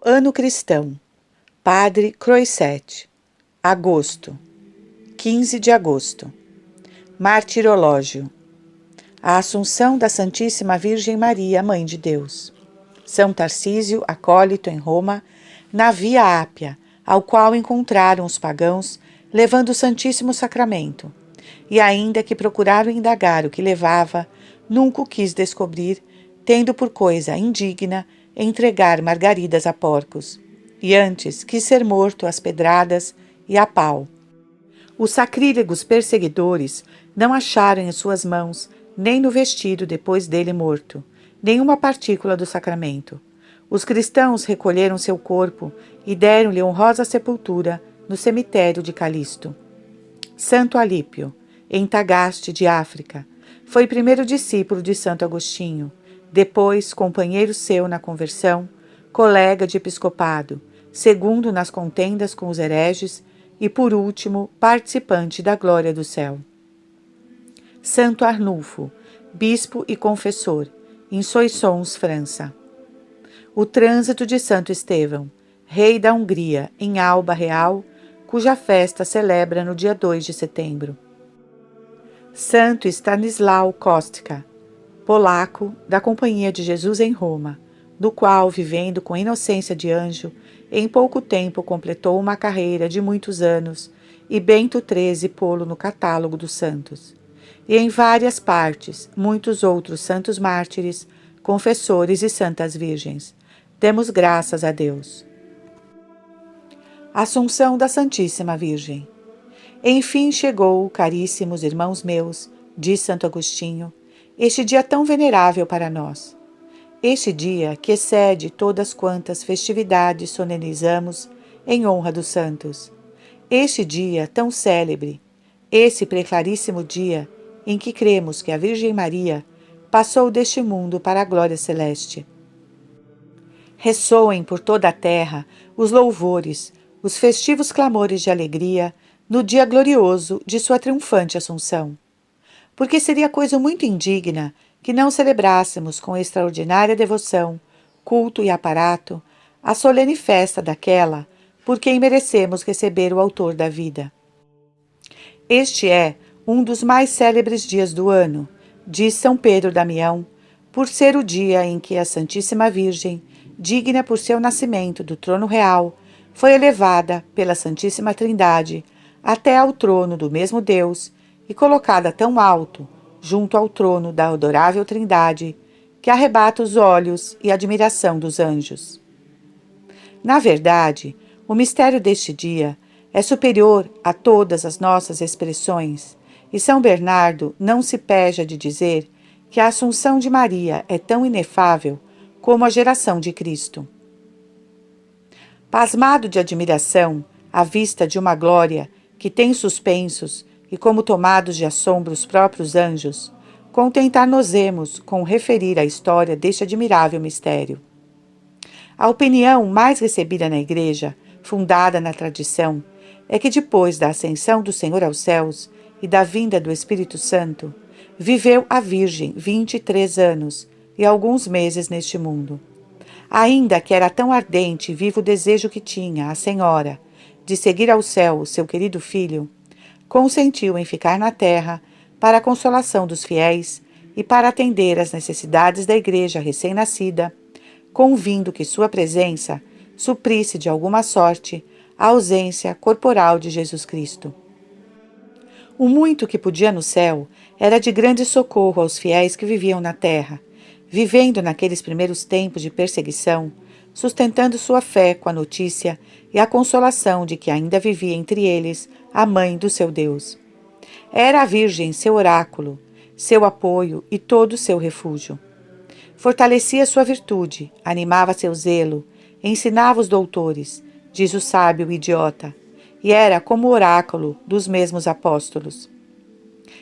Ano Cristão, Padre Croisset, agosto, 15 de agosto. Martirológio. A Assunção da Santíssima Virgem Maria, Mãe de Deus. São Tarcísio, acólito em Roma, na Via Ápia, ao qual encontraram os pagãos, levando o Santíssimo Sacramento. E ainda que procuraram indagar o que levava, nunca o quis descobrir, tendo por coisa indigna entregar margaridas a porcos. E antes quis ser morto às pedradas e a pau. Os sacrílegos perseguidores não acharam em suas mãos, nem no vestido depois dele morto, nenhuma partícula do sacramento. Os cristãos recolheram seu corpo e deram-lhe honrosa sepultura no cemitério de Calisto. Santo Alípio, em Tagaste de África, foi primeiro discípulo de Santo Agostinho, depois companheiro seu na conversão, colega de episcopado, segundo nas contendas com os hereges e, por último, participante da glória do céu. Santo Arnulfo, bispo e confessor, em Soissons, França. O trânsito de Santo Estevão, rei da Hungria, em Alba Real, cuja festa celebra no dia 2 de setembro. Santo Stanislau Kostka, polaco, da Companhia de Jesus em Roma, do qual, vivendo com inocência de anjo, em pouco tempo completou uma carreira de muitos anos, e Bento XIII pô-lo no catálogo dos santos. E em várias partes, muitos outros santos mártires, confessores e santas virgens. Demos graças a Deus. Assunção da Santíssima Virgem. Enfim chegou, caríssimos irmãos meus, diz Santo Agostinho, este dia tão venerável para nós. Este dia que excede todas quantas festividades solenizamos em honra dos santos. Este dia tão célebre, esse preclaríssimo dia em que cremos que a Virgem Maria passou deste mundo para a glória celeste. Ressoem por toda a terra os louvores, os festivos clamores de alegria no dia glorioso de sua triunfante Assunção. Porque seria coisa muito indigna que não celebrássemos com extraordinária devoção, culto e aparato a solene festa daquela por quem merecemos receber o autor da vida. Este é um dos mais célebres dias do ano, diz São Pedro Damião, por ser o dia em que a Santíssima Virgem, digna por seu nascimento do trono real, foi elevada pela Santíssima Trindade até ao trono do mesmo Deus e colocada tão alto, junto ao trono da adorável Trindade, que arrebata os olhos e a admiração dos anjos. Na verdade, o mistério deste dia é superior a todas as nossas expressões, e São Bernardo não se peja de dizer que a Assunção de Maria é tão inefável como a geração de Cristo. Pasmado de admiração à vista de uma glória que tem suspensos e como tomados de assombro os próprios anjos, contentar-nos-emos com referir a história deste admirável mistério. A opinião mais recebida na Igreja, fundada na tradição, é que depois da ascensão do Senhor aos céus e da vinda do Espírito Santo, viveu a Virgem 23 anos e alguns meses neste mundo. Ainda que era tão ardente e vivo o desejo que tinha a Senhora de seguir ao céu o seu querido filho, consentiu em ficar na terra para a consolação dos fiéis e para atender às necessidades da Igreja recém-nascida, convindo que sua presença suprisse de alguma sorte a ausência corporal de Jesus Cristo. O muito que podia no céu era de grande socorro aos fiéis que viviam na terra, vivendo naqueles primeiros tempos de perseguição, sustentando sua fé com a notícia e a consolação de que ainda vivia entre eles a mãe do seu Deus. Era a Virgem seu oráculo, seu apoio e todo o seu refúgio. Fortalecia sua virtude, animava seu zelo, ensinava os doutores, diz o sábio idiota, e era como o oráculo dos mesmos apóstolos.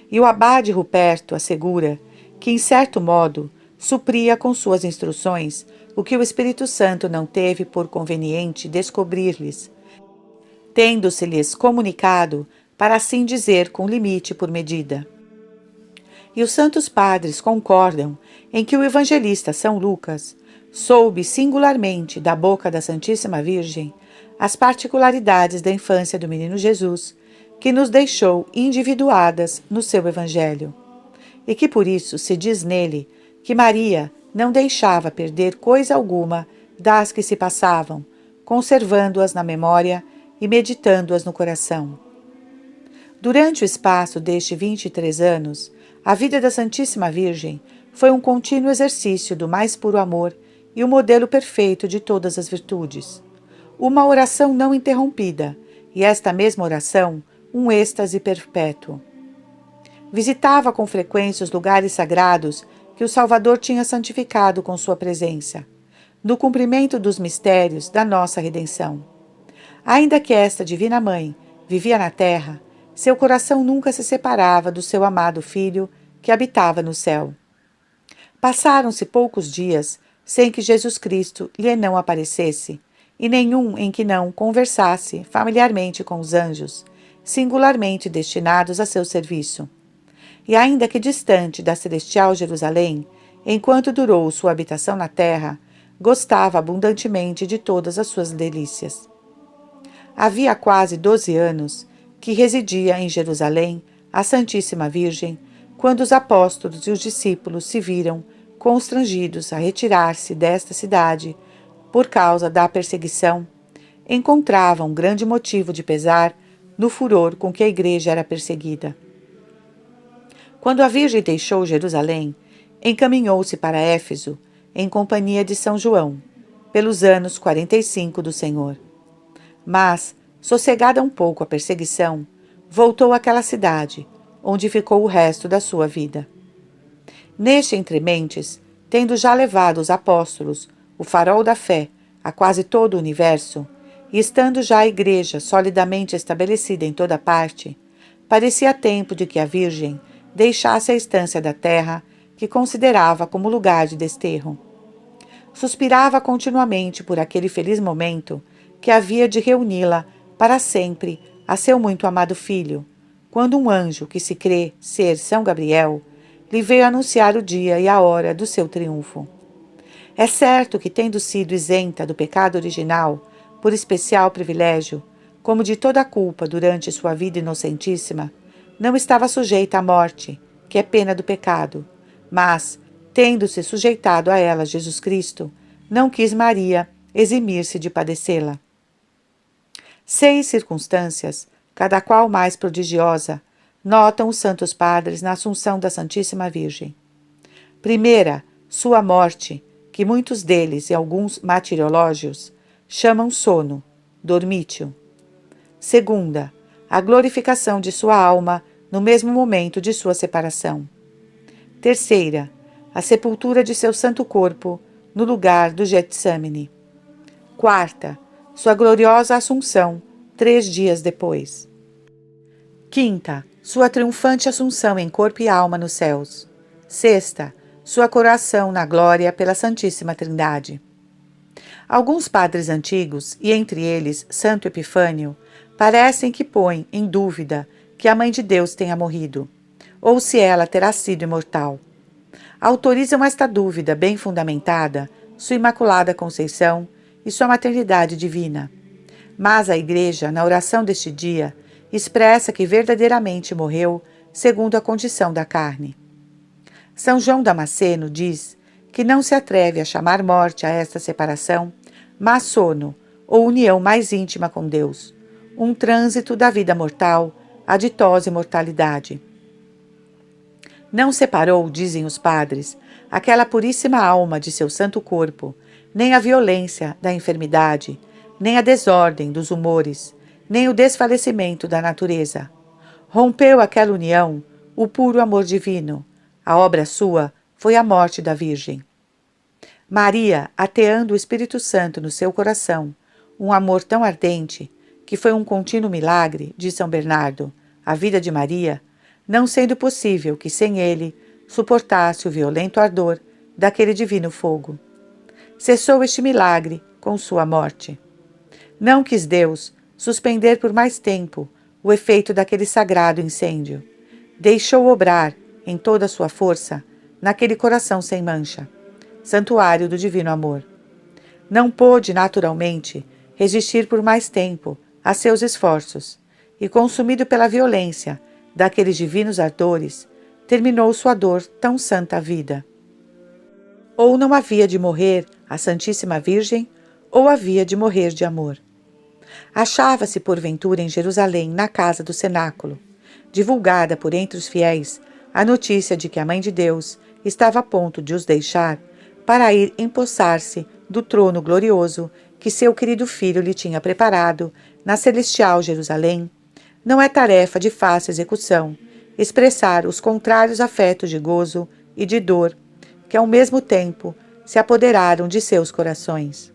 E o abade Ruperto assegura que, em certo modo, supria com suas instruções o que o Espírito Santo não teve por conveniente descobrir-lhes, tendo-se-lhes comunicado, para assim dizer, com limite por medida. E os santos padres concordam em que o evangelista São Lucas soube singularmente da boca da Santíssima Virgem as particularidades da infância do menino Jesus, que nos deixou individuadas no seu Evangelho, e que por isso se diz nele que Maria não deixava perder coisa alguma das que se passavam, conservando-as na memória e meditando-as no coração. Durante o espaço destes 23 anos, a vida da Santíssima Virgem foi um contínuo exercício do mais puro amor e o modelo perfeito de todas as virtudes. Uma oração não interrompida, e esta mesma oração, um êxtase perpétuo. Visitava com frequência os lugares sagrados que o Salvador tinha santificado com sua presença, no cumprimento dos mistérios da nossa redenção. Ainda que esta Divina Mãe vivia na terra, seu coração nunca se separava do seu amado Filho que habitava no céu. Passaram-se poucos dias sem que Jesus Cristo lhe não aparecesse, e nenhum em que não conversasse familiarmente com os anjos, singularmente destinados a seu serviço. E ainda que distante da celestial Jerusalém, enquanto durou sua habitação na terra, gostava abundantemente de todas as suas delícias. Havia quase 12 anos que residia em Jerusalém a Santíssima Virgem, quando os apóstolos e os discípulos se viram constrangidos a retirar-se desta cidade por causa da perseguição, encontravam um grande motivo de pesar no furor com que a igreja era perseguida. Quando a Virgem deixou Jerusalém, encaminhou-se para Éfeso, em companhia de São João, pelos anos 45 do Senhor. Mas, sossegada um pouco a perseguição, voltou àquela cidade, onde ficou o resto da sua vida. Neste entrementes, tendo já levado os apóstolos, o farol da fé, a quase todo o universo, e estando já a igreja solidamente estabelecida em toda parte, parecia tempo de que a Virgem deixasse a estância da terra que considerava como lugar de desterro. Suspirava continuamente por aquele feliz momento que havia de reuni-la para sempre a seu muito amado filho, quando um anjo que se crê ser São Gabriel lhe veio anunciar o dia e a hora do seu triunfo. É certo que, tendo sido isenta do pecado original, por especial privilégio, como de toda a culpa durante sua vida inocentíssima, não estava sujeita à morte, que é pena do pecado, mas, tendo-se sujeitado a ela Jesus Cristo, não quis Maria eximir-se de padecê-la. 6 circunstâncias, cada qual mais prodigiosa, notam os santos padres na Assunção da Santíssima Virgem. Primeira, sua morte, que muitos deles e alguns martirológios chamam sono, dormitio. Segunda, a glorificação de sua alma no mesmo momento de sua separação. Terceira, a sepultura de seu santo corpo no lugar do Getsâmine. Quarta, sua gloriosa Assunção, 3 dias depois. Quinta, sua triunfante Assunção em corpo e alma nos céus. Sexta, sua coroação na glória pela Santíssima Trindade. Alguns padres antigos, e entre eles Santo Epifânio, parecem que põem em dúvida que a Mãe de Deus tenha morrido, ou se ela terá sido imortal. Autorizam esta dúvida bem fundamentada sua Imaculada Conceição e sua maternidade divina. Mas a Igreja, na oração deste dia, expressa que verdadeiramente morreu segundo a condição da carne. São João Damasceno diz que não se atreve a chamar morte a esta separação, mas sono, ou união mais íntima com Deus, um trânsito da vida mortal à ditosa imortalidade. Não separou, dizem os padres, aquela puríssima alma de seu santo corpo, nem a violência da enfermidade, nem a desordem dos humores, nem o desfalecimento da natureza. Rompeu aquela união o puro amor divino. A obra sua foi a morte da Virgem. Maria, ateando o Espírito Santo no seu coração, um amor tão ardente, que foi um contínuo milagre, diz São Bernardo, a vida de Maria, não sendo possível que sem ele suportasse o violento ardor daquele divino fogo. Cessou este milagre com sua morte. Não quis Deus suspender por mais tempo o efeito daquele sagrado incêndio. Deixou obrar, em toda a sua força, naquele coração sem mancha. santuário do divino amor. Não pôde, naturalmente, resistir por mais tempo a seus esforços, e, consumido pela violência daqueles divinos ardores, terminou sua dor tão santa vida. Ou não havia de morrer a Santíssima Virgem, ou havia de morrer de amor. Achava-se, porventura, em Jerusalém, na casa do cenáculo, divulgada por entre os fiéis a notícia de que a Mãe de Deus estava a ponto de os deixar para ir empossar-se do trono glorioso que seu querido filho lhe tinha preparado na celestial Jerusalém. Não é tarefa de fácil execução expressar os contrários afetos de gozo e de dor que, ao mesmo tempo, se apoderaram de seus corações.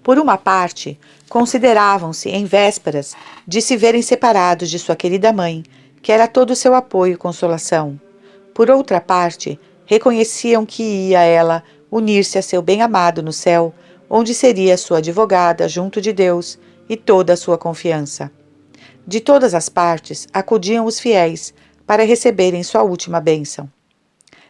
Por uma parte, consideravam-se em vésperas de se verem separados de sua querida mãe, que era todo o seu apoio e consolação. Por outra parte, reconheciam que ia ela unir-se a seu bem-amado no céu, onde seria sua advogada junto de Deus e toda a sua confiança. De todas as partes acudiam os fiéis para receberem sua última bênção.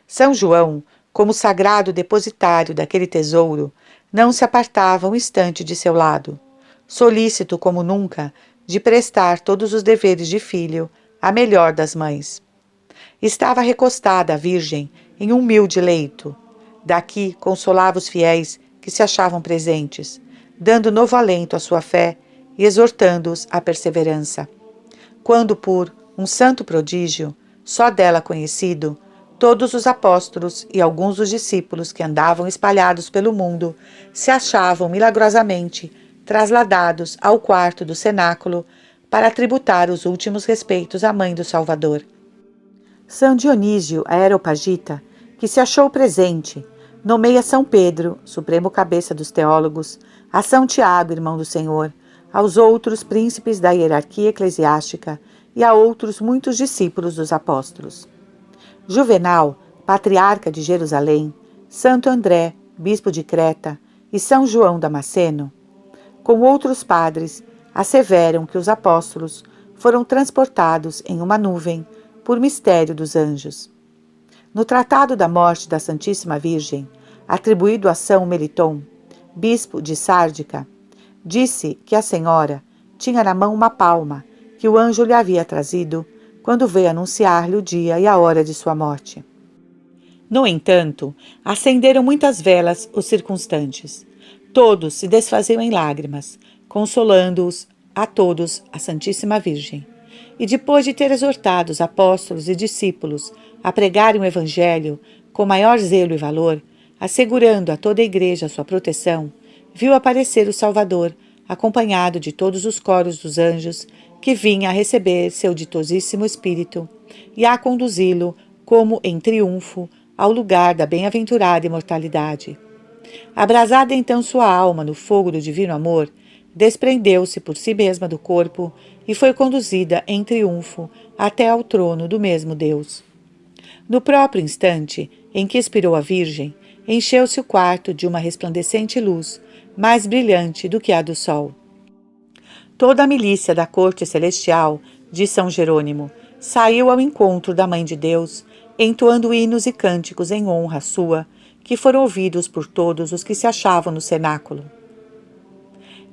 São João, como sagrado depositário daquele tesouro, não se apartava um instante de seu lado, solícito como nunca de prestar todos os deveres de filho à melhor das mães. Estava recostada a Virgem em um humilde leito. Daqui consolava os fiéis que se achavam presentes, dando novo alento à sua fé e exortando-os à perseverança. Quando, por um santo prodígio, só dela conhecido, todos os apóstolos e alguns dos discípulos que andavam espalhados pelo mundo se achavam milagrosamente trasladados ao quarto do cenáculo para tributar os últimos respeitos à Mãe do Salvador. São Dionísio Areopagita, que se achou presente, nomeia São Pedro, supremo cabeça dos teólogos, a São Tiago, irmão do Senhor, aos outros príncipes da hierarquia eclesiástica e a outros muitos discípulos dos apóstolos. Juvenal, patriarca de Jerusalém, Santo André, bispo de Creta, e São João Damasceno, com outros padres, asseveram que os apóstolos foram transportados em uma nuvem por mistério dos anjos. No tratado da morte da Santíssima Virgem, atribuído a São Meliton, bispo de Sárdica, disse que a senhora tinha na mão uma palma que o anjo lhe havia trazido quando veio anunciar-lhe o dia e a hora de sua morte. No entanto, acenderam muitas velas os circunstantes. Todos se desfaziam em lágrimas, consolando-os a todos a Santíssima Virgem. E depois de ter exortado os apóstolos e discípulos a pregarem o Evangelho com maior zelo e valor, assegurando a toda a Igreja a sua proteção, viu aparecer o Salvador, acompanhado de todos os coros dos anjos, que vinha a receber seu ditosíssimo Espírito e a conduzi-lo, como em triunfo, ao lugar da bem-aventurada imortalidade. Abrasada então sua alma no fogo do divino amor, desprendeu-se por si mesma do corpo e foi conduzida em triunfo até ao trono do mesmo Deus. No próprio instante em que expirou a Virgem, encheu-se o quarto de uma resplandecente luz, mais brilhante do que a do sol. Toda a milícia da corte celestial de São Jerônimo saiu ao encontro da Mãe de Deus, entoando hinos e cânticos em honra sua, que foram ouvidos por todos os que se achavam no cenáculo.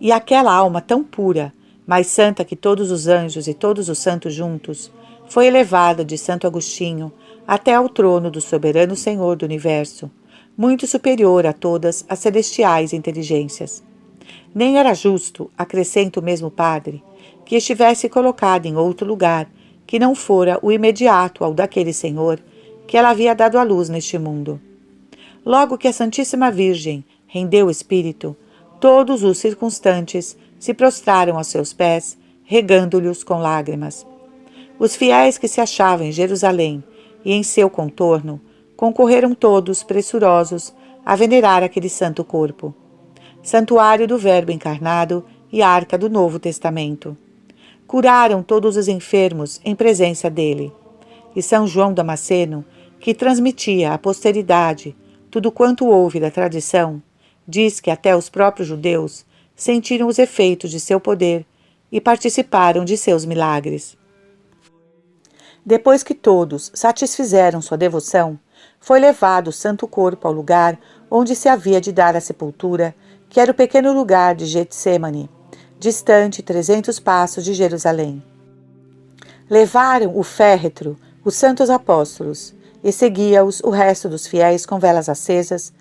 E aquela alma tão pura, mais santa que todos os anjos e todos os santos juntos, foi elevada de Santo Agostinho até ao trono do soberano Senhor do Universo, muito superior a todas as celestiais inteligências. Nem era justo, acrescenta o mesmo padre, que estivesse colocada em outro lugar, que não fora o imediato ao daquele Senhor que ela havia dado à luz neste mundo. Logo que a Santíssima Virgem rendeu o Espírito, todos os circunstantes se prostraram aos seus pés, regando-lhes com lágrimas. Os fiéis que se achavam em Jerusalém e em seu contorno concorreram todos pressurosos a venerar aquele santo corpo, santuário do Verbo encarnado e arca do Novo Testamento. Curaram todos os enfermos em presença dele. E São João Damasceno, que transmitia à posteridade tudo quanto houve da tradição, diz que até os próprios judeus sentiram os efeitos de seu poder e participaram de seus milagres. Depois que todos satisfizeram sua devoção, foi levado o santo corpo ao lugar onde se havia de dar a sepultura, que era o pequeno lugar de Getsêmani, distante 300 passos de Jerusalém. Levaram o féretro os santos apóstolos, e seguia-os o resto dos fiéis com velas acesas,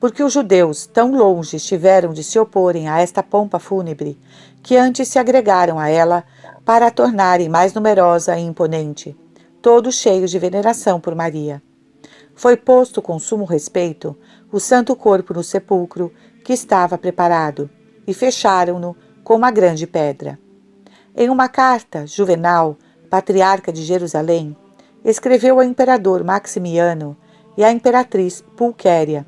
porque os judeus tão longe estiveram de se oporem a esta pompa fúnebre, que antes se agregaram a ela para a tornarem mais numerosa e imponente, todos cheios de veneração por Maria. Foi posto com sumo respeito o santo corpo no sepulcro que estava preparado, e fecharam-no com uma grande pedra. Em uma carta, Juvenal, patriarca de Jerusalém, escreveu ao imperador Maximiano e à imperatriz Pulquéria.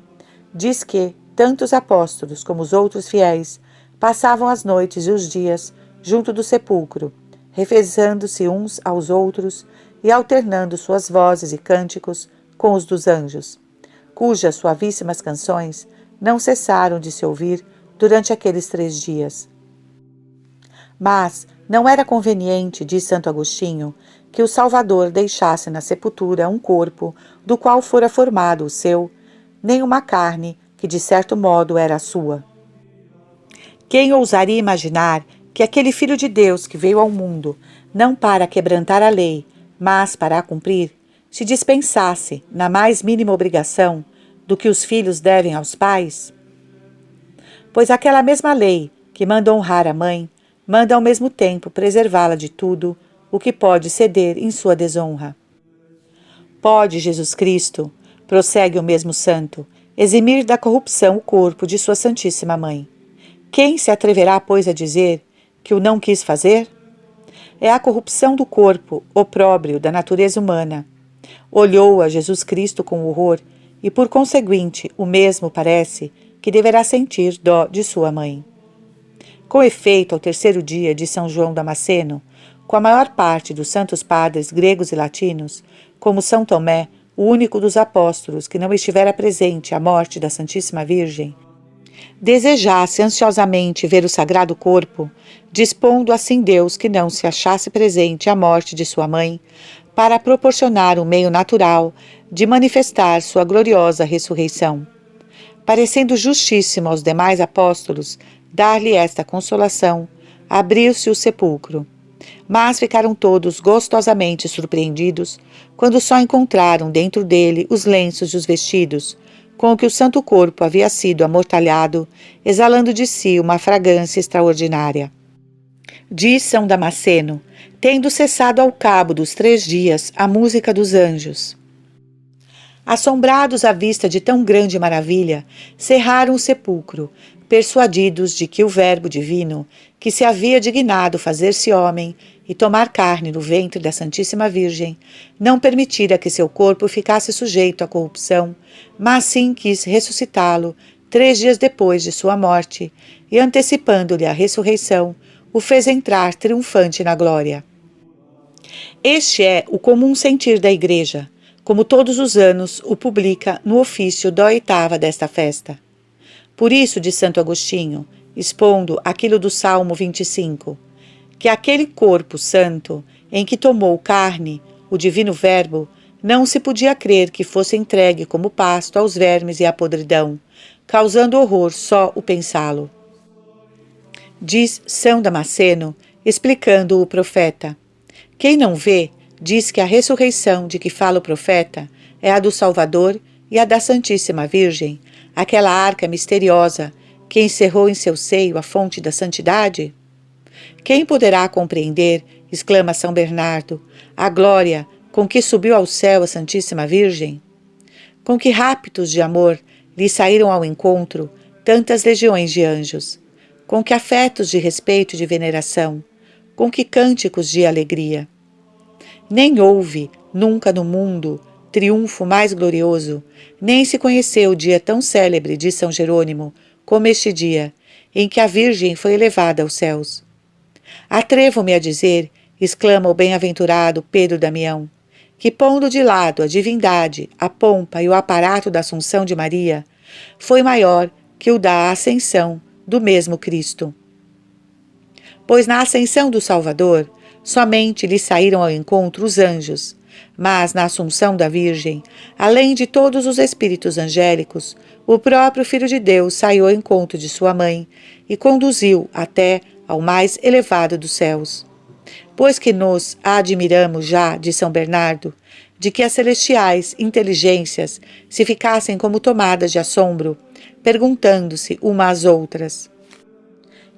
Diz que tanto os apóstolos como os outros fiéis passavam as noites e os dias junto do sepulcro, revezando-se uns aos outros e alternando suas vozes e cânticos com os dos anjos, cujas suavíssimas canções não cessaram de se ouvir durante aqueles 3 dias. Mas não era conveniente, diz Santo Agostinho, que o Salvador deixasse na sepultura um corpo do qual fora formado o seu, nem uma carne que de certo modo era a sua. Quem ousaria imaginar que aquele Filho de Deus que veio ao mundo, não para quebrantar a lei, mas para a cumprir, se dispensasse, na mais mínima obrigação, do que os filhos devem aos pais? Pois aquela mesma lei que manda honrar a mãe, manda ao mesmo tempo preservá-la de tudo o que pode ceder em sua desonra. Pode Jesus Cristo, prossegue o mesmo santo, eximir da corrupção o corpo de sua Santíssima Mãe. Quem se atreverá, pois, a dizer que o não quis fazer? É a corrupção do corpo, opróbrio da natureza humana. Olhou a Jesus Cristo com horror e, por conseguinte, o mesmo parece que deverá sentir dó de sua mãe. Com efeito, ao 3º dia de São João Damasceno, com a maior parte dos santos padres gregos e latinos, como São Tomé, o único dos apóstolos que não estivera presente à morte da Santíssima Virgem, desejasse ansiosamente ver o sagrado corpo, dispondo assim Deus que não se achasse presente à morte de sua mãe, para proporcionar um meio natural de manifestar sua gloriosa ressurreição. Parecendo justíssimo aos demais apóstolos dar-lhe esta consolação, abriu-se o sepulcro. Mas ficaram todos gostosamente surpreendidos quando só encontraram dentro dele os lenços e os vestidos, com que o santo corpo havia sido amortalhado, exalando de si uma fragrância extraordinária. Diz São Damasceno, tendo cessado ao cabo dos 3 dias a música dos anjos. Assombrados à vista de tão grande maravilha, cerraram o sepulcro, persuadidos de que o Verbo divino, que se havia dignado fazer-se homem e tomar carne no ventre da Santíssima Virgem, não permitira que seu corpo ficasse sujeito à corrupção, mas sim quis ressuscitá-lo 3 dias depois de sua morte, e antecipando-lhe a ressurreição, o fez entrar triunfante na glória. Este é o comum sentir da Igreja, como todos os anos o publica no ofício da 8ª desta festa. Por isso, diz Santo Agostinho, expondo aquilo do Salmo 25, que aquele corpo santo em que tomou carne, o divino Verbo, não se podia crer que fosse entregue como pasto aos vermes e à podridão, causando horror só o pensá-lo. Diz São Damasceno, explicando o profeta, quem não vê, diz que a ressurreição de que fala o profeta é a do Salvador e a da Santíssima Virgem, aquela arca misteriosa que encerrou em seu seio a fonte da santidade? Quem poderá compreender, exclama São Bernardo, a glória com que subiu ao céu a Santíssima Virgem? Com que rápidos de amor lhe saíram ao encontro tantas legiões de anjos? Com que afetos de respeito e de veneração? Com que cânticos de alegria? Nem houve, nunca no mundo, triunfo mais glorioso, nem se conheceu dia tão célebre de São Jerônimo como este dia, em que a Virgem foi elevada aos céus. Atrevo-me a dizer, exclama o bem-aventurado Pedro Damião, que pondo de lado a divindade, a pompa e o aparato da Assunção de Maria, foi maior que o da Ascensão do mesmo Cristo. Pois na Ascensão do Salvador, somente lhe saíram ao encontro os anjos, Mas na Assunção da Virgem, além de todos os espíritos angélicos, o próprio Filho de Deus saiu ao encontro de sua mãe e conduziu até ao mais elevado dos céus. Pois que nos admiramos já de São Bernardo, de que as celestiais inteligências se ficassem como tomadas de assombro, perguntando-se uma às outras: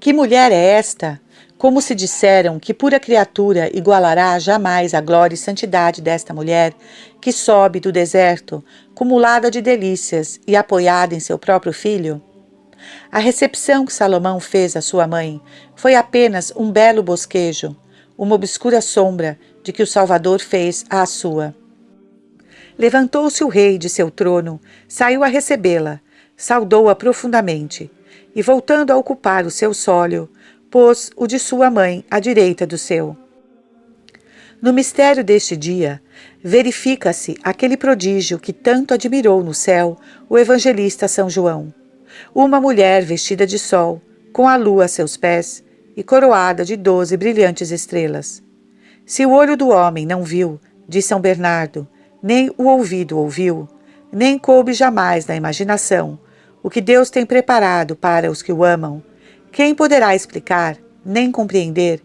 que mulher é esta? Como se disseram que pura criatura igualará jamais a glória e santidade desta mulher, que sobe do deserto, cumulada de delícias e apoiada em seu próprio filho? A recepção que Salomão fez à sua mãe foi apenas um belo bosquejo, uma obscura sombra de que o Salvador fez à sua. Levantou-se o rei de seu trono, saiu a recebê-la, saudou-a profundamente, e voltando a ocupar o seu sólio, pôs o de sua mãe à direita do seu. No mistério deste dia, verifica-se aquele prodígio que tanto admirou no céu o evangelista São João. Uma mulher vestida de sol, com a lua a seus pés e coroada de 12 brilhantes estrelas. Se o olho do homem não viu, diz São Bernardo, nem o ouvido ouviu, nem coube jamais na imaginação o que Deus tem preparado para os que o amam, quem poderá explicar, nem compreender,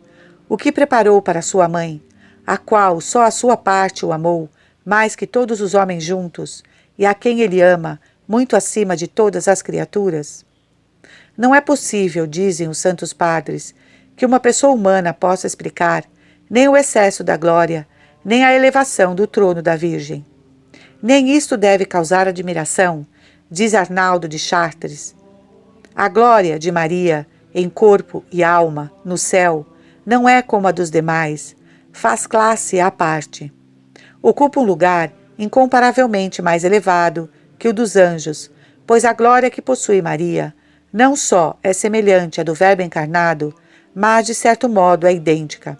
o que preparou para sua mãe, a qual só a sua parte o amou, mais que todos os homens juntos, e a quem ele ama, muito acima de todas as criaturas? Não é possível, dizem os santos padres, que uma pessoa humana possa explicar nem o excesso da glória, nem a elevação do trono da Virgem. Nem isto deve causar admiração, diz Arnaldo de Chartres. A glória de Maria, em corpo e alma, no céu, não é como a dos demais, faz classe à parte. Ocupa um lugar incomparavelmente mais elevado que o dos anjos, pois a glória que possui Maria não só é semelhante à do Verbo encarnado, mas de certo modo é idêntica.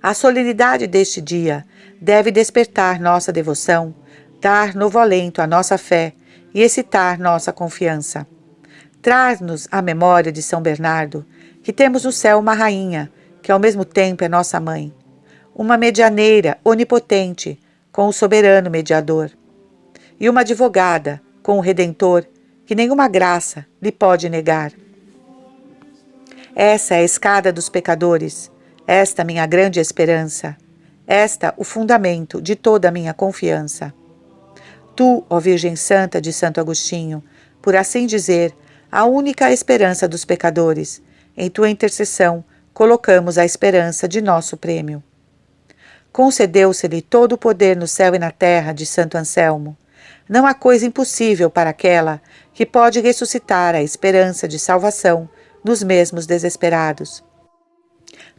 A solenidade deste dia deve despertar nossa devoção, dar novo alento à nossa fé e excitar nossa confiança. Traz-nos à memória de São Bernardo que temos no céu uma rainha, que ao mesmo tempo é nossa mãe, uma medianeira onipotente com o soberano mediador, e uma advogada com o Redentor, que nenhuma graça lhe pode negar. Essa é a escada dos pecadores, esta minha grande esperança, esta o fundamento de toda a minha confiança. Tu, ó Virgem Santa de Santo Agostinho, por assim dizer, a única esperança dos pecadores, em tua intercessão colocamos a esperança de nosso prêmio. Concedeu-se-lhe todo o poder no céu e na terra, de Santo Anselmo. Não há coisa impossível para aquela que pode ressuscitar a esperança de salvação nos mesmos desesperados.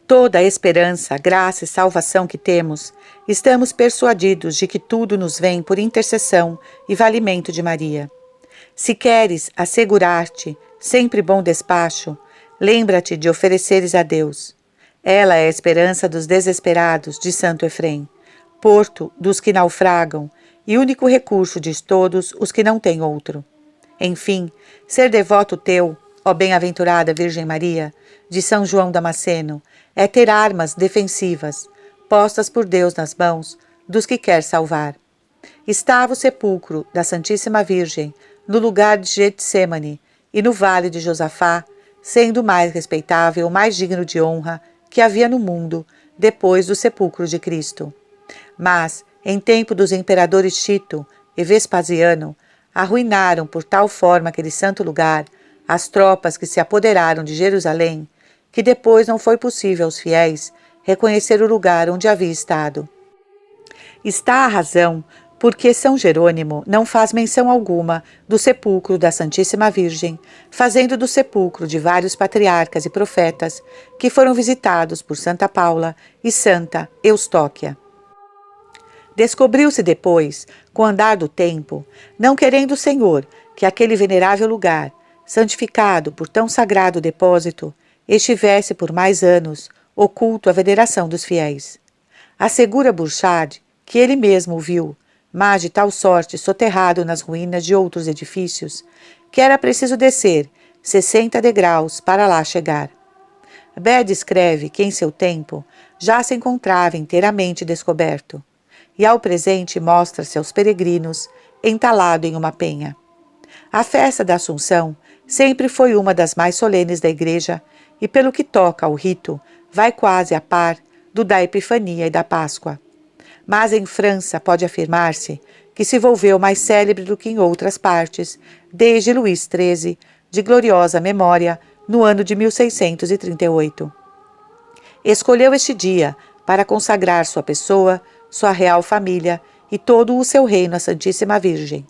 Toda a esperança, graça e salvação que temos, estamos persuadidos de que tudo nos vem por intercessão e valimento de Maria. Se queres assegurar-te sempre bom despacho, lembra-te de ofereceres a Deus. Ela é a esperança dos desesperados, de Santo Efrem, porto dos que naufragam e único recurso de todos os que não têm outro. Enfim, ser devoto teu, ó bem-aventurada Virgem Maria, de São João Damasceno, é ter armas defensivas, postas por Deus nas mãos dos que quer salvar. Estava o sepulcro da Santíssima Virgem no lugar de Getsêmani e no vale de Josafá, sendo o mais respeitável, o mais digno de honra que havia no mundo depois do sepulcro de Cristo. Mas, em tempo dos imperadores Tito e Vespasiano, arruinaram por tal forma aquele santo lugar as tropas que se apoderaram de Jerusalém, que depois não foi possível aos fiéis reconhecer o lugar onde havia estado. Está a razão porque São Jerônimo não faz menção alguma do sepulcro da Santíssima Virgem, fazendo do sepulcro de vários patriarcas e profetas que foram visitados por Santa Paula e Santa Eustóquia. Descobriu-se depois, com o andar do tempo, não querendo o Senhor que aquele venerável lugar, santificado por tão sagrado depósito, estivesse por mais anos oculto à veneração dos fiéis. Assegura Burchard que ele mesmo o viu, mas de tal sorte soterrado nas ruínas de outros edifícios, que era preciso descer 60 degraus para lá chegar. Bede escreve que em seu tempo já se encontrava inteiramente descoberto, e ao presente mostra-se aos peregrinos entalado em uma penha. A festa da Assunção sempre foi uma das mais solenes da Igreja e, pelo que toca ao rito, vai quase a par do da Epifania e da Páscoa. Mas em França pode afirmar-se que se volveu mais célebre do que em outras partes, desde Luís XIII, de gloriosa memória, no ano de 1638. Escolheu este dia para consagrar sua pessoa, sua real família e todo o seu reino à Santíssima Virgem,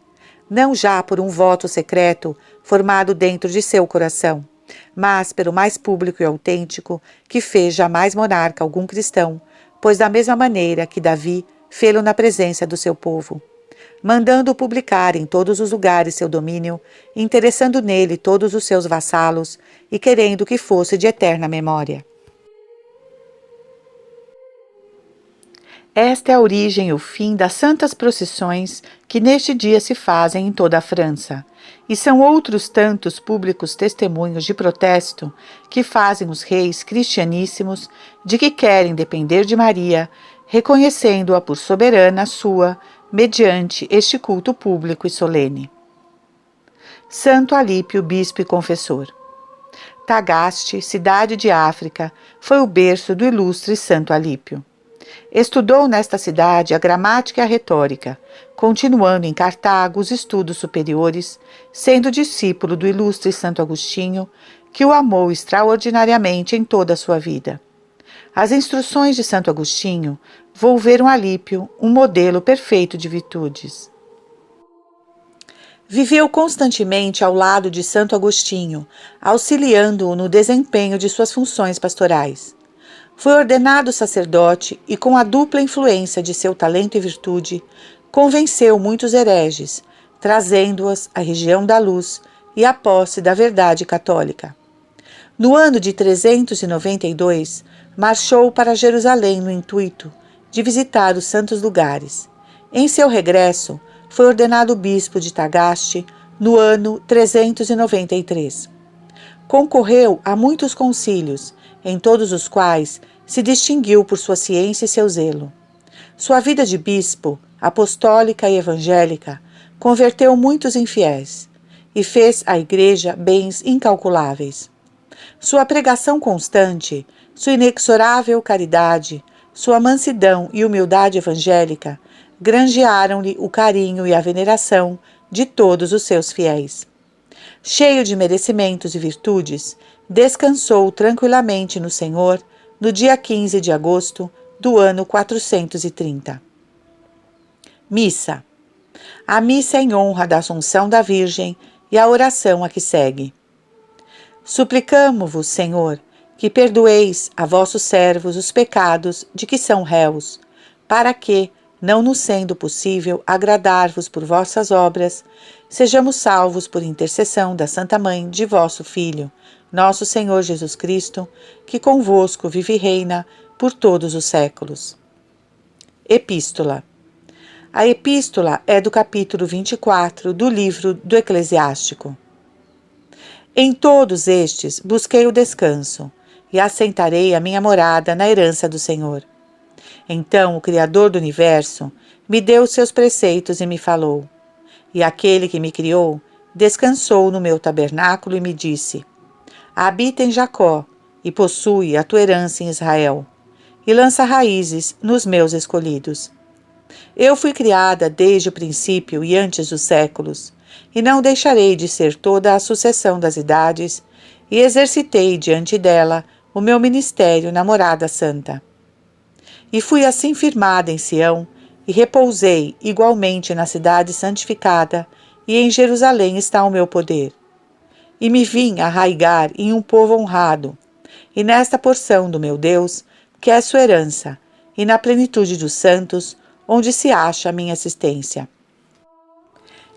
não já por um voto secreto formado dentro de seu coração, mas pelo mais público e autêntico que fez jamais monarca algum cristão, pois da mesma maneira que Davi fê-lo na presença do seu povo, mandando publicar em todos os lugares seu domínio, interessando nele todos os seus vassalos e querendo que fosse de eterna memória. Esta é a origem e o fim das santas procissões que neste dia se fazem em toda a França, e são outros tantos públicos testemunhos de protesto que fazem os reis cristianíssimos de que querem depender de Maria, reconhecendo-a por soberana sua, mediante este culto público e solene. Santo Alípio, bispo e confessor. Tagaste, cidade de África, foi o berço do ilustre Santo Alípio. Estudou nesta cidade a gramática e a retórica, continuando em Cartago os estudos superiores, sendo discípulo do ilustre Santo Agostinho, que o amou extraordinariamente em toda a sua vida. As instruções de Santo Agostinho volveram a Alípio um modelo perfeito de virtudes. Viveu constantemente ao lado de Santo Agostinho, auxiliando-o no desempenho de suas funções pastorais. Foi ordenado sacerdote e, com a dupla influência de seu talento e virtude, convenceu muitos hereges, trazendo-os à região da luz e à posse da verdade católica. No ano de 392, marchou para Jerusalém no intuito de visitar os santos lugares. Em seu regresso, foi ordenado bispo de Tagaste no ano 393. Concorreu a muitos concílios, em todos os quais se distinguiu por sua ciência e seu zelo. Sua vida de bispo, apostólica e evangélica, converteu muitos infiéis e fez à Igreja bens incalculáveis. Sua pregação constante, sua inexorável caridade, sua mansidão e humildade evangélica granjearam-lhe o carinho e a veneração de todos os seus fiéis. Cheio de merecimentos e virtudes, descansou tranquilamente no Senhor no dia 15 de agosto do ano 430. Missa. A missa em honra da Assunção da Virgem e a oração a que segue. Suplicamo-vos, Senhor, que perdoeis a vossos servos os pecados de que são réus, para que, não nos sendo possível agradar-vos por vossas obras, sejamos salvos por intercessão da Santa Mãe de vosso Filho, nosso Senhor Jesus Cristo, que convosco vive e reina por todos os séculos. Epístola. A epístola é do capítulo 24 do livro do Eclesiástico. Em todos estes busquei o descanso, e assentarei a minha morada na herança do Senhor. Então o Criador do Universo me deu os seus preceitos e me falou. E aquele que me criou descansou no meu tabernáculo e me disse: habita em Jacó e possui a tua herança em Israel, e lança raízes nos meus escolhidos. Eu fui criada desde o princípio e antes dos séculos, e não deixarei de ser toda a sucessão das idades, e exercitei diante dela o meu ministério na morada santa. E fui assim firmada em Sião, e repousei igualmente na cidade santificada, e em Jerusalém está o meu poder. E me vim arraigar em um povo honrado, e nesta porção do meu Deus, que é sua herança, e na plenitude dos santos, onde se acha a minha assistência.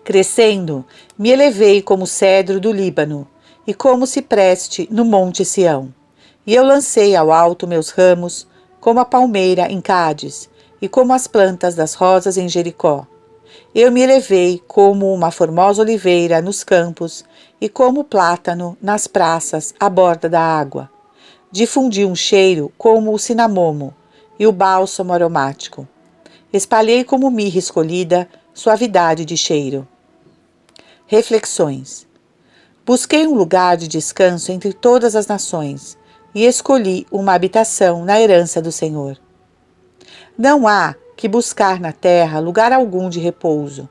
Crescendo, me elevei como cedro do Líbano, e como cipreste no monte Sião. E eu lancei ao alto meus ramos, como a palmeira em Cádiz, e como as plantas das rosas em Jericó. Eu me elevei como uma formosa oliveira nos campos, e como o plátano nas praças à borda da água. Difundi um cheiro como o cinamomo e o bálsamo aromático. Espalhei como mirra escolhida suavidade de cheiro. Reflexões. Busquei um lugar de descanso entre todas as nações e escolhi uma habitação na herança do Senhor. Não há que buscar na terra lugar algum de repouso,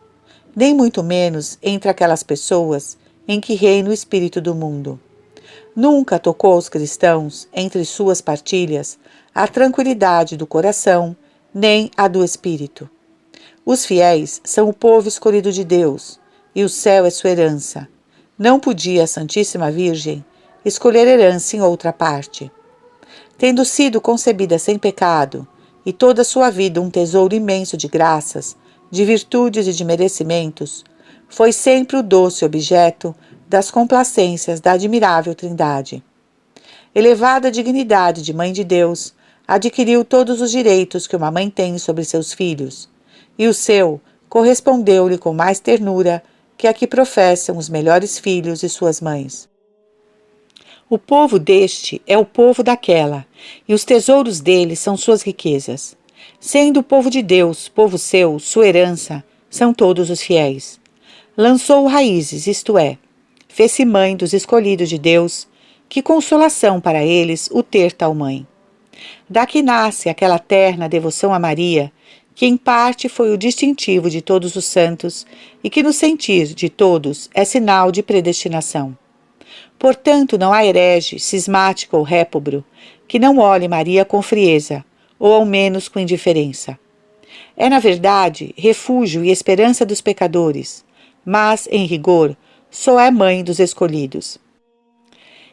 nem muito menos entre aquelas pessoas em que reina o espírito do mundo. Nunca tocou aos cristãos, entre suas partilhas, a tranquilidade do coração, nem a do espírito. Os fiéis são o povo escolhido de Deus, e o céu é sua herança. Não podia a Santíssima Virgem escolher herança em outra parte. Tendo sido concebida sem pecado, e toda sua vida um tesouro imenso de graças, de virtudes e de merecimentos, foi sempre o doce objeto das complacências da admirável Trindade. Elevada à dignidade de Mãe de Deus, adquiriu todos os direitos que uma mãe tem sobre seus filhos, e o seu correspondeu-lhe com mais ternura que a que professam os melhores filhos e suas mães. O povo deste é o povo daquela, e os tesouros dele são suas riquezas. Sendo o povo de Deus, povo seu, sua herança, são todos os fiéis. Lançou raízes, isto é, fez-se mãe dos escolhidos de Deus. Que consolação para eles o ter tal mãe. Daqui nasce aquela terna devoção a Maria, que em parte foi o distintivo de todos os santos e que no sentir de todos é sinal de predestinação. Portanto, não há herege, cismático ou répobro que não olhe Maria com frieza, ou ao menos com indiferença. É, na verdade, refúgio e esperança dos pecadores, mas, em rigor, só é mãe dos escolhidos.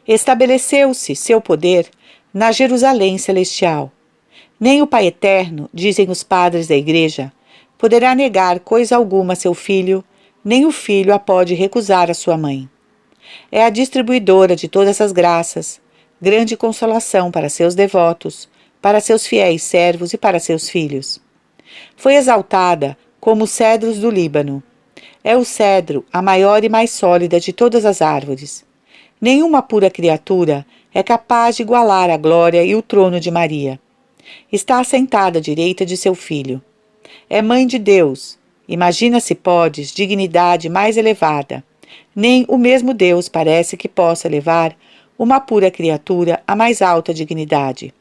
Estabeleceu-se seu poder na Jerusalém celestial. Nem o Pai Eterno, dizem os padres da Igreja, poderá negar coisa alguma a seu filho, nem o filho a pode recusar a sua mãe. É a distribuidora de todas as graças, grande consolação para seus devotos, para seus fiéis servos e para seus filhos. Foi exaltada como os cedros do Líbano. É o cedro a maior e mais sólida de todas as árvores. Nenhuma pura criatura é capaz de igualar a glória e o trono de Maria. Está assentada à direita de seu filho. É mãe de Deus. Imagina, se podes, dignidade mais elevada. Nem o mesmo Deus parece que possa levar uma pura criatura à mais alta dignidade.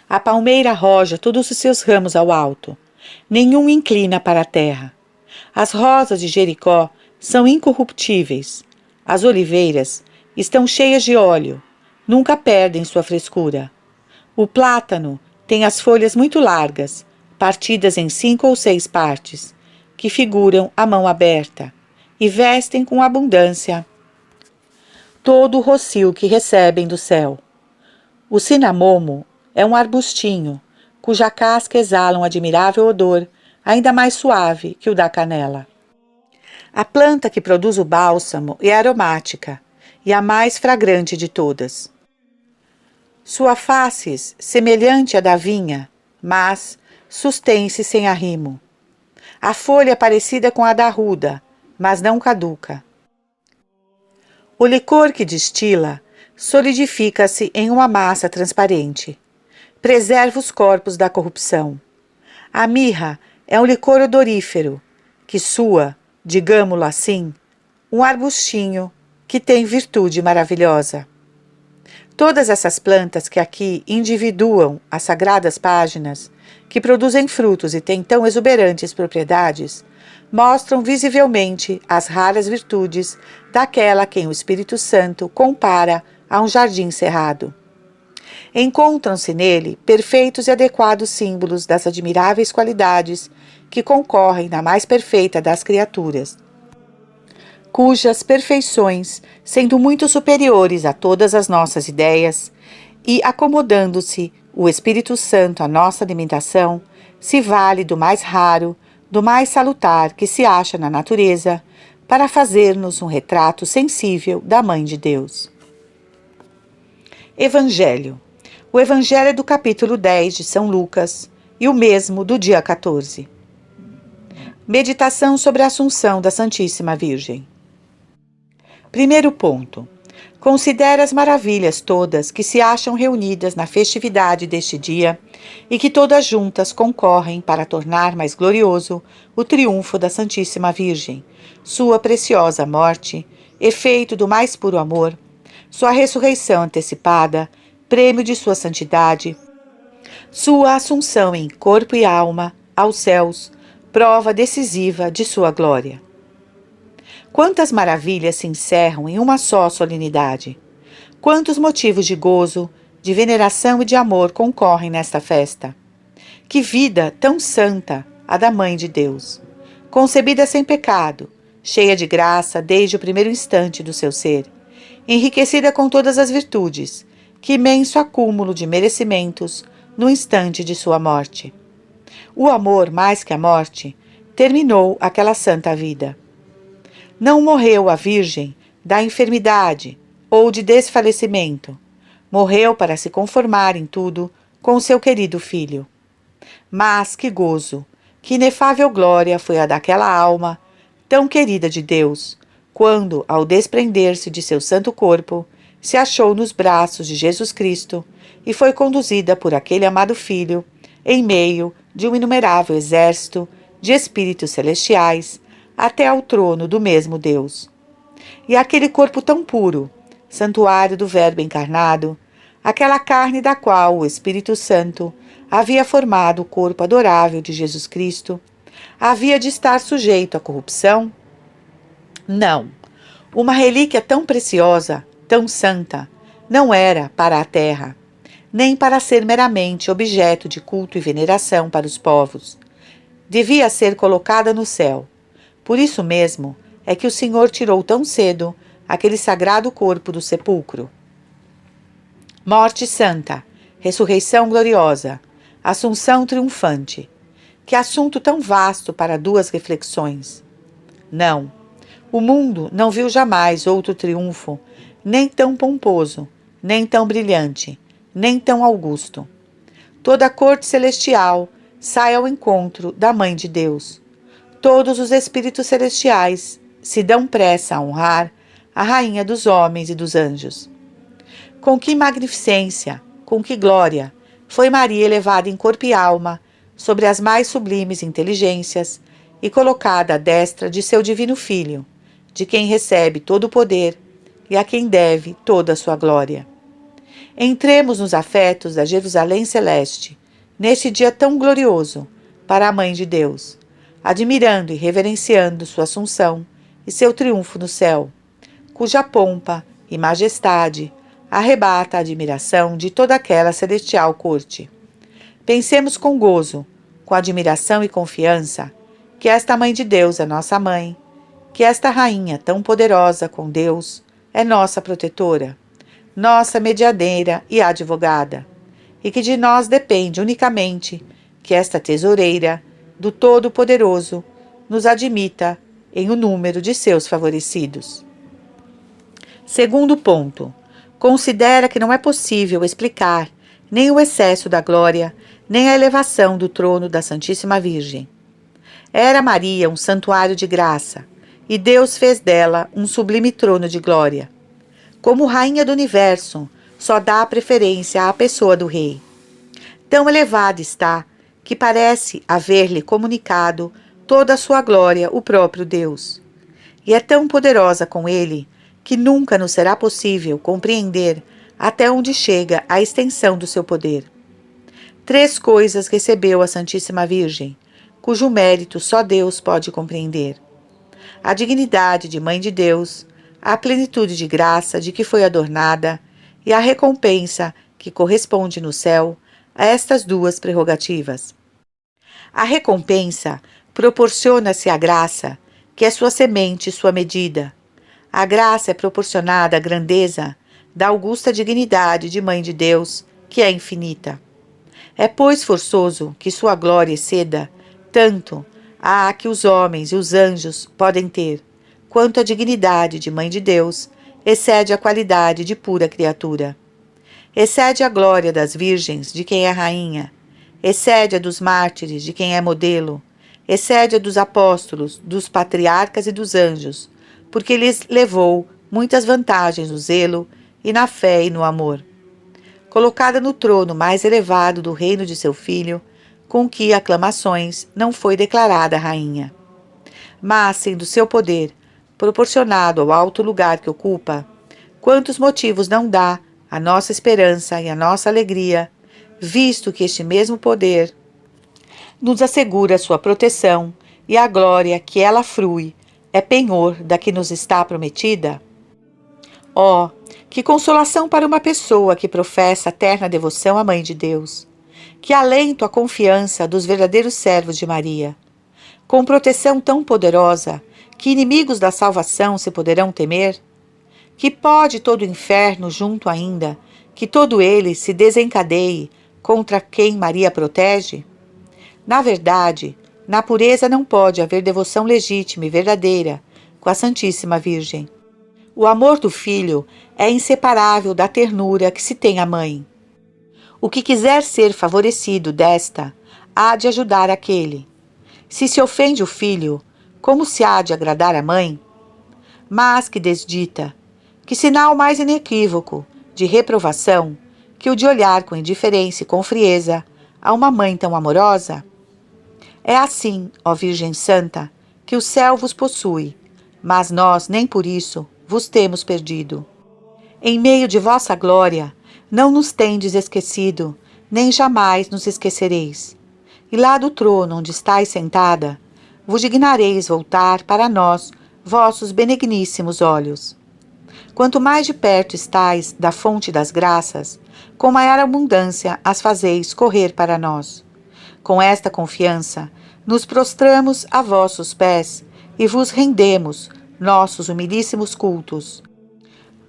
A palmeira roja todos os seus ramos ao alto. Nenhum inclina para a terra. As rosas de Jericó são incorruptíveis. As oliveiras estão cheias de óleo, nunca perdem sua frescura. O plátano tem as folhas muito largas, partidas em 5 ou 6 partes, que figuram a mão aberta, e vestem com abundância todo o rocio que recebem do céu. O cinamomo é um arbustinho, cuja casca exala um admirável odor, ainda mais suave que o da canela. A planta que produz o bálsamo é aromática, e a mais fragrante de todas. Sua face semelhante à da vinha, mas sustém-se sem arrimo. A folha é parecida com a da arruda, mas não caduca. O licor que destila solidifica-se em uma massa transparente. Preserva os corpos da corrupção. A mirra é um licor odorífero, que sua, digamo-lo assim, um arbustinho que tem virtude maravilhosa. Todas essas plantas que aqui individuam as sagradas páginas, que produzem frutos e têm tão exuberantes propriedades, mostram visivelmente as raras virtudes daquela a quem o Espírito Santo compara a um jardim cerrado. Encontram-se nele perfeitos e adequados símbolos das admiráveis qualidades que concorrem na mais perfeita das criaturas, cujas perfeições, sendo muito superiores a todas as nossas ideias, e acomodando-se o Espírito Santo à nossa limitação, se vale do mais raro, do mais salutar que se acha na natureza, para fazer-nos um retrato sensível da Mãe de Deus. Evangelho. O Evangelho é do capítulo 10 de São Lucas e o mesmo do dia 14. Meditação sobre a Assunção da Santíssima Virgem. Primeiro ponto. Considera as maravilhas todas que se acham reunidas na festividade deste dia e que todas juntas concorrem para tornar mais glorioso o triunfo da Santíssima Virgem, sua preciosa morte, efeito do mais puro amor, sua ressurreição antecipada, prêmio de sua santidade, sua assunção em corpo e alma aos céus, prova decisiva de sua glória. Quantas maravilhas se encerram em uma só solenidade! Quantos motivos de gozo, de veneração e de amor concorrem nesta festa! Que vida tão santa a da Mãe de Deus! Concebida sem pecado, cheia de graça desde o primeiro instante do seu ser, enriquecida com todas as virtudes, que imenso acúmulo de merecimentos no instante de sua morte. O amor, mais que a morte, terminou aquela santa vida. Não morreu a Virgem da enfermidade ou de desfalecimento. Morreu para se conformar em tudo com seu querido filho. Mas que gozo, que inefável glória foi a daquela alma, tão querida de Deus, quando, ao desprender-se de seu santo corpo, se achou nos braços de Jesus Cristo e foi conduzida por aquele amado Filho, em meio de um inumerável exército de espíritos celestiais, até ao trono do mesmo Deus. E aquele corpo tão puro, santuário do Verbo encarnado, aquela carne da qual o Espírito Santo havia formado o corpo adorável de Jesus Cristo, havia de estar sujeito à corrupção? Não. Uma relíquia tão preciosa, tão santa, não era para a terra, nem para ser meramente objeto de culto e veneração para os povos. Devia ser colocada no céu. Por isso mesmo é que o Senhor tirou tão cedo aquele sagrado corpo do sepulcro. Morte santa, ressurreição gloriosa, assunção triunfante. Que assunto tão vasto para duas reflexões. Não, o mundo não viu jamais outro triunfo, nem tão pomposo, nem tão brilhante, nem tão augusto. Toda a corte celestial sai ao encontro da Mãe de Deus. Todos os espíritos celestiais se dão pressa a honrar a Rainha dos homens e dos anjos. Com que magnificência, com que glória, foi Maria elevada em corpo e alma sobre as mais sublimes inteligências e colocada à destra de seu divino Filho, de quem recebe todo o poder e a quem deve toda a sua glória. Entremos nos afetos da Jerusalém Celeste, neste dia tão glorioso, para a Mãe de Deus, admirando e reverenciando sua assunção e seu triunfo no céu, cuja pompa e majestade arrebata a admiração de toda aquela celestial corte. Pensemos com gozo, com admiração e confiança, que esta Mãe de Deus é nossa Mãe, que esta Rainha tão poderosa com Deus é nossa protetora, nossa medianeira e advogada, e que de nós depende unicamente que esta tesoureira do Todo-Poderoso nos admita em o número de seus favorecidos. Segundo ponto, considera que não é possível explicar nem o excesso da glória, nem a elevação do trono da Santíssima Virgem. Era Maria um santuário de graça, e Deus fez dela um sublime trono de glória. Como rainha do universo, só dá preferência à pessoa do rei. Tão elevada está, que parece haver-lhe comunicado toda a sua glória o próprio Deus. E é tão poderosa com ele, que nunca nos será possível compreender até onde chega a extensão do seu poder. 3 coisas recebeu a Santíssima Virgem, cujo mérito só Deus pode compreender: a dignidade de Mãe de Deus, a plenitude de graça de que foi adornada e a recompensa que corresponde no céu a estas 2 prerrogativas. A recompensa proporciona-se à graça, que é sua semente e sua medida. A graça é proporcionada à grandeza da augusta dignidade de Mãe de Deus, que é infinita. É, pois, forçoso que sua glória exceda tanto a que os homens e os anjos podem ter, quanto a dignidade de Mãe de Deus excede a qualidade de pura criatura. Excede a glória das virgens, de quem é rainha, excede a dos mártires, de quem é modelo, excede a dos apóstolos, dos patriarcas e dos anjos, porque lhes levou muitas vantagens no zelo e na fé e no amor. Colocada no trono mais elevado do reino de seu filho, com que aclamações não foi declarada rainha. Mas, sendo seu poder proporcionado ao alto lugar que ocupa, quantos motivos não dá a nossa esperança e a nossa alegria, visto que este mesmo poder nos assegura sua proteção e a glória que ela frui é penhor da que nos está prometida? Oh, que consolação para uma pessoa que professa terna devoção à Mãe de Deus! Que alento à confiança dos verdadeiros servos de Maria! Com proteção tão poderosa, que inimigos da salvação se poderão temer? Que pode todo o inferno junto ainda, que todo ele se desencadeie contra quem Maria protege? Na verdade, na pureza não pode haver devoção legítima e verdadeira com a Santíssima Virgem. O amor do filho é inseparável da ternura que se tem à mãe. O que quiser ser favorecido desta, há de ajudar aquele. Se ofende o filho, como se há de agradar a mãe? Mas que desdita, que sinal mais inequívoco de reprovação que o de olhar com indiferença e com frieza a uma mãe tão amorosa? É assim, ó Virgem Santa, que o céu vos possui, mas nós nem por isso vos temos perdido. Em meio de vossa glória, não nos tendes esquecido, nem jamais nos esquecereis. E lá do trono onde estáis sentada, vos dignareis voltar para nós vossos benigníssimos olhos. Quanto mais de perto estáis da fonte das graças, com maior abundância as fazeis correr para nós. Com esta confiança, nos prostramos a vossos pés e vos rendemos nossos humilíssimos cultos.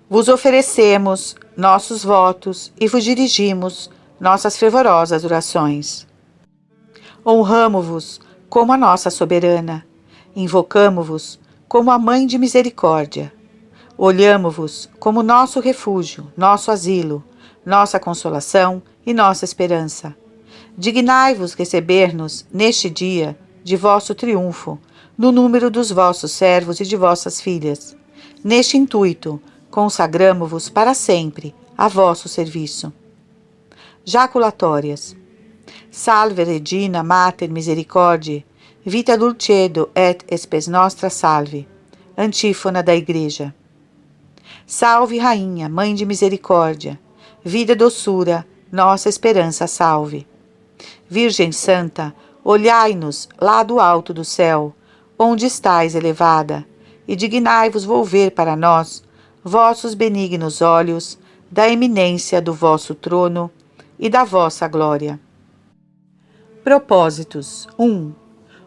Vos oferecemos nossos votos e vos dirigimos nossas fervorosas orações. Honramo-vos como a nossa soberana, invocamo-vos como a Mãe de Misericórdia. Olhamo-vos como nosso refúgio, nosso asilo, nossa consolação e nossa esperança. Dignai-vos receber-nos neste dia de vosso triunfo, no número dos vossos servos e de vossas filhas. Neste intuito, consagramo-vos para sempre a vosso serviço. Jaculatórias. Salve Regina Mater Misericordiae, vita dulcedo et spes nostra salve. Antífona da Igreja. Salve Rainha, Mãe de Misericórdia, vida e doçura, nossa esperança salve. Virgem Santa, olhai-nos lá do alto do céu, onde estais elevada, e dignai-vos volver para nós vossos benignos olhos da eminência do vosso trono e da vossa glória. Propósitos. 1.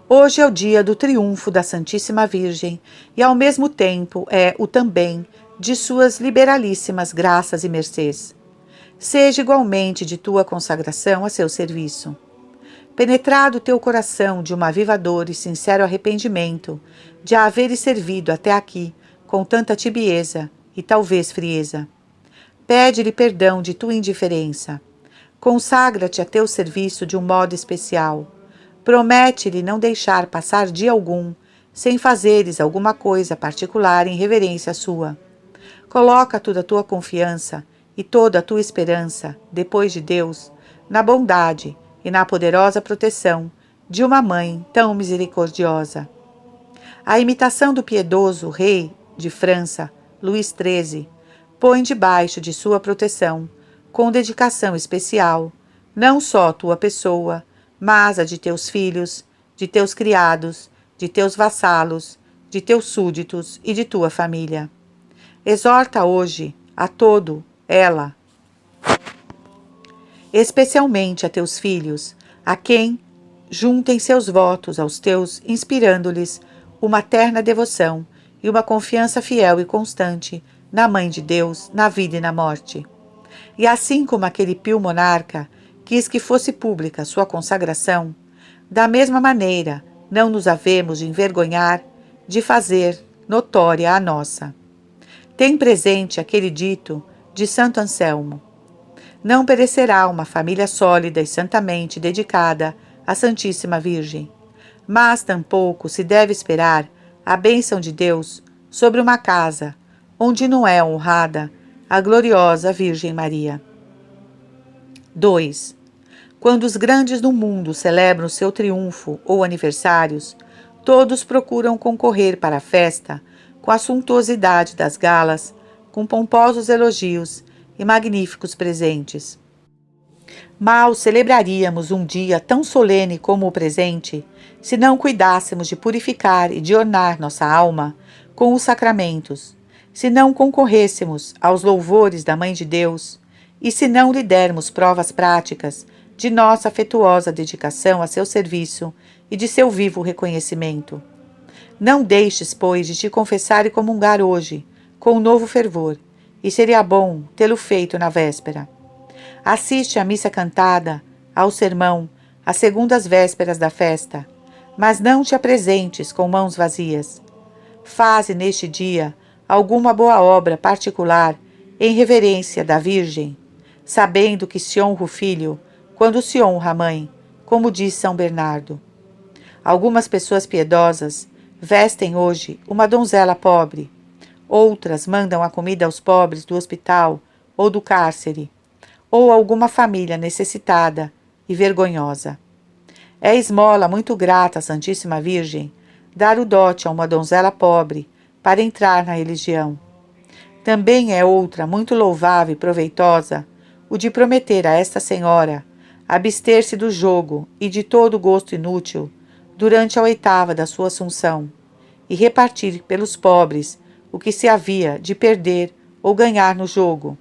Hoje é o dia do triunfo da Santíssima Virgem e ao mesmo tempo é o também de suas liberalíssimas graças e mercês. Seja igualmente de tua consagração a seu serviço. Penetrado teu coração de uma viva dor e sincero arrependimento de a haveres servido até aqui com tanta tibieza e talvez frieza. Pede-lhe perdão de tua indiferença. Consagra-te a teu serviço de um modo especial. Promete-lhe não deixar passar dia algum sem fazeres alguma coisa particular em reverência sua. Coloca toda a tua confiança e toda a tua esperança, depois de Deus, na bondade e na poderosa proteção de uma mãe tão misericordiosa. A imitação do piedoso rei de França, Luís XIII, põe debaixo de sua proteção, com dedicação especial, não só tua pessoa, mas a de teus filhos, de teus criados, de teus vassalos, de teus súditos e de tua família. Exorta hoje a todo ela, especialmente a teus filhos, a quem juntem seus votos aos teus, inspirando-lhes uma terna devoção e uma confiança fiel e constante na Mãe de Deus, na vida e na morte. E assim como aquele pio monarca quis que fosse pública sua consagração, da mesma maneira não nos havemos de envergonhar de fazer notória a nossa. Tem presente aquele dito de Santo Anselmo: não perecerá uma família sólida e santamente dedicada à Santíssima Virgem, mas tampouco se deve esperar a bênção de Deus sobre uma casa onde não é honrada a gloriosa Virgem Maria. 2. Quando os grandes do mundo celebram seu triunfo ou aniversários, todos procuram concorrer para a festa com a suntuosidade das galas, com pomposos elogios e magníficos presentes. Mal celebraríamos um dia tão solene como o presente, se não cuidássemos de purificar e de ornar nossa alma com os sacramentos, se não concorrêssemos aos louvores da Mãe de Deus e se não lhe dermos provas práticas de nossa afetuosa dedicação a seu serviço e de seu vivo reconhecimento. Não deixes, pois, de te confessar e comungar hoje, com um novo fervor, e seria bom tê-lo feito na véspera. Assiste à missa cantada, ao sermão, às segundas vésperas da festa, mas não te apresentes com mãos vazias. Faze neste dia alguma boa obra particular em reverência da Virgem, sabendo que se honra o filho quando se honra a mãe, como diz São Bernardo. Algumas pessoas piedosas vestem hoje uma donzela pobre, outras mandam a comida aos pobres do hospital ou do cárcere, ou alguma família necessitada e vergonhosa. É esmola muito grata à Santíssima Virgem dar o dote a uma donzela pobre para entrar na religião. Também é outra muito louvável e proveitosa o de prometer a esta senhora abster-se do jogo e de todo gosto inútil durante a 8ª da sua Assunção e repartir pelos pobres o que se havia de perder ou ganhar no jogo,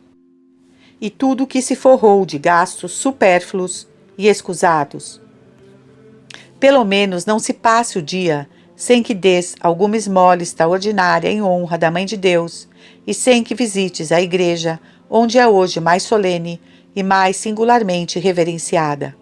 e tudo o que se forrou de gastos supérfluos e escusados. Pelo menos não se passe o dia sem que dês alguma esmola extraordinária em honra da Mãe de Deus e sem que visites a igreja onde é hoje mais solene e mais singularmente reverenciada.